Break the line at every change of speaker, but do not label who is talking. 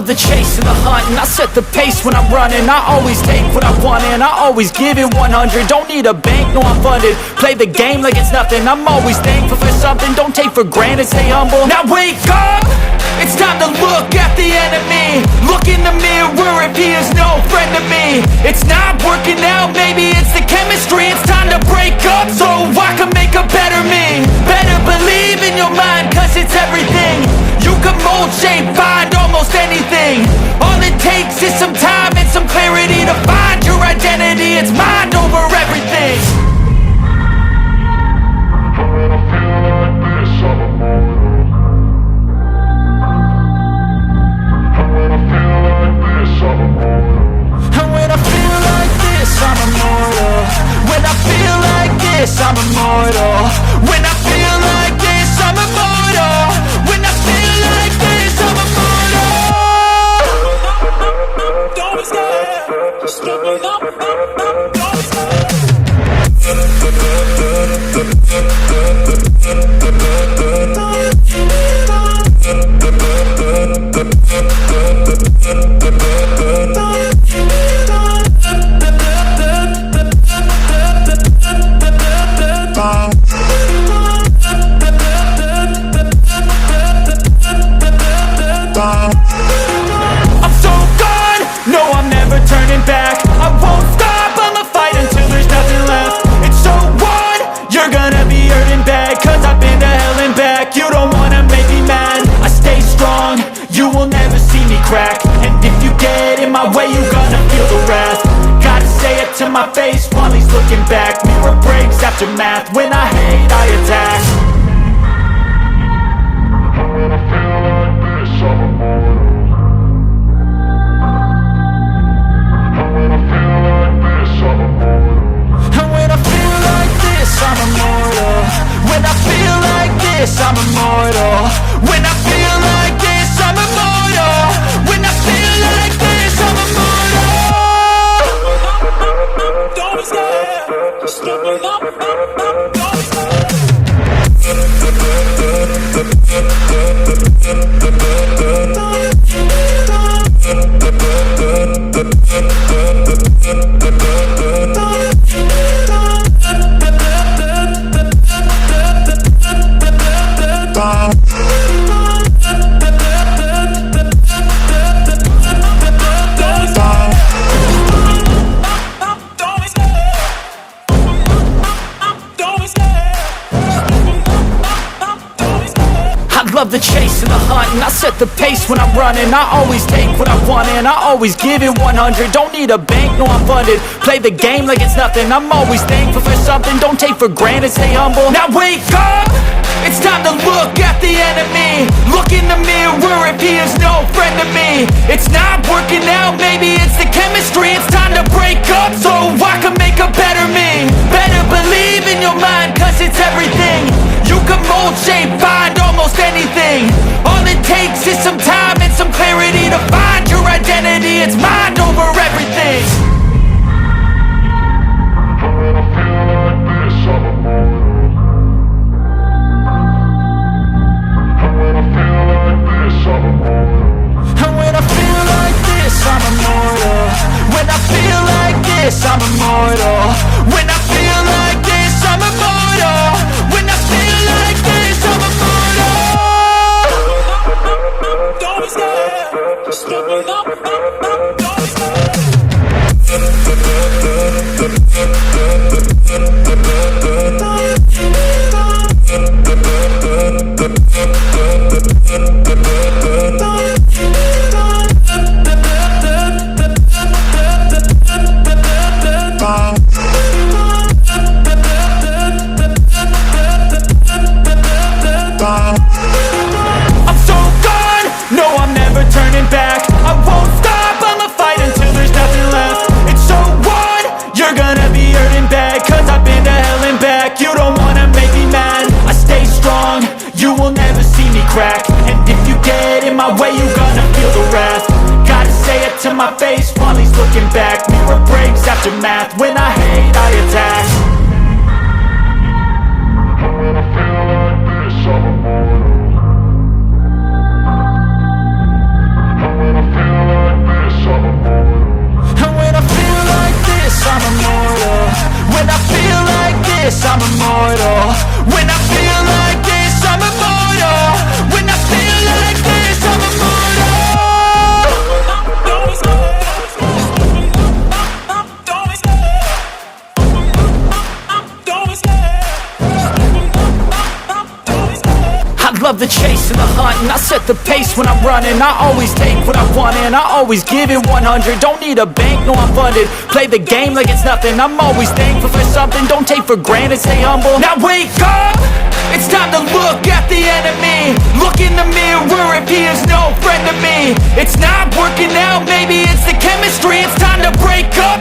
love the chase and the hunt, and I set the pace when I'm running. I always take what I want and I always give it 100. Don't need a bank, no I'm funded. Play the game like it's nothing. I'm always thankful for something. Don't take for granted, stay humble. Now wake up! It's time to look at the enemy. Look in the mirror if he is no friend to me. It's not working out, maybe it's the chemistry. It's time to break up so I can make a better me. Better believe in your mind, cause it's everything. You can mold, shape, find almost anything. All it takes is some time and some clarity to find your identity. It's mind over everything. I'm immortal. When I feel like this, I'm immortal. When I feel like this, I'm immortal. When I feel like this, I'm immortal. Don't be scared. Just look it up. Don't be scared. I'm so gone, no I'm never turning back. I won't stop, I'ma fight until there's nothing left. It's so on, you're gonna be hurting bad, cause I've been to hell and back. You don't wanna make me mad, I stay strong, you will never see me crack. And if you get in my way, you're gonna feel the wrath. Gotta say it to my face while he's looking back. Mirror breaks after math, when I hate I attack. I'm immortal. When I feel like this, I'm immortal. When I feel like this, I'm immortal. When I feel like this, I'm immortal. Don't be scared. Just look it up. Don't be scared. Love the chase and the hunt, and I set the pace when I'm running. I always take what I want and I always give it 100. Don't need a bank, no I'm funded. Play the game like it's nothing. I'm always thankful for something. Don't take for granted, stay humble. Now wake up! It's time to look at the enemy. Look in the mirror if he is no friend to me. It's not working out, maybe it's the chemistry. It's time to break up so I can make a better me. Better believe in your mind, cause it's everything. You can mold, shape, find almost anything. All it takes is some time and some clarity to find your identity. It's mind over everything. When I feel like this, I'm immortal. When I feel like this, I'm immortal. When I feel like this, I'm immortal. When I feel like this, I'm immortal. When I feel like this, I'm immortal. When I feel like this, I'm immortal. Don't be scared. Just look it up. Don't be scared. I'm so gone, no I'm never turning back. I won't stop, I'ma fight until there's nothing left. It's so on, you're gonna be hurting bad, cause I've been to hell and back. You don't wanna make me mad, I stay strong, you will never see me crack. And if you get in my way, you're gonna feel the wrath. Gotta say it to my face while he's looking back. Mirror breaks after math, when I hate I attack. When I feel like this, I'm immortal. When I feel love the chase and the hunt, and I set the pace when I'm running. I always take what I want and I always give it 100. Don't need a bank, no I'm funded. Play the game like it's nothing. I'm always thankful for something. Don't take for granted, stay humble. Now wake up! It's time to look at the enemy. Look in the mirror if he is no friend to me. It's not working out, maybe it's the chemistry. It's time to break up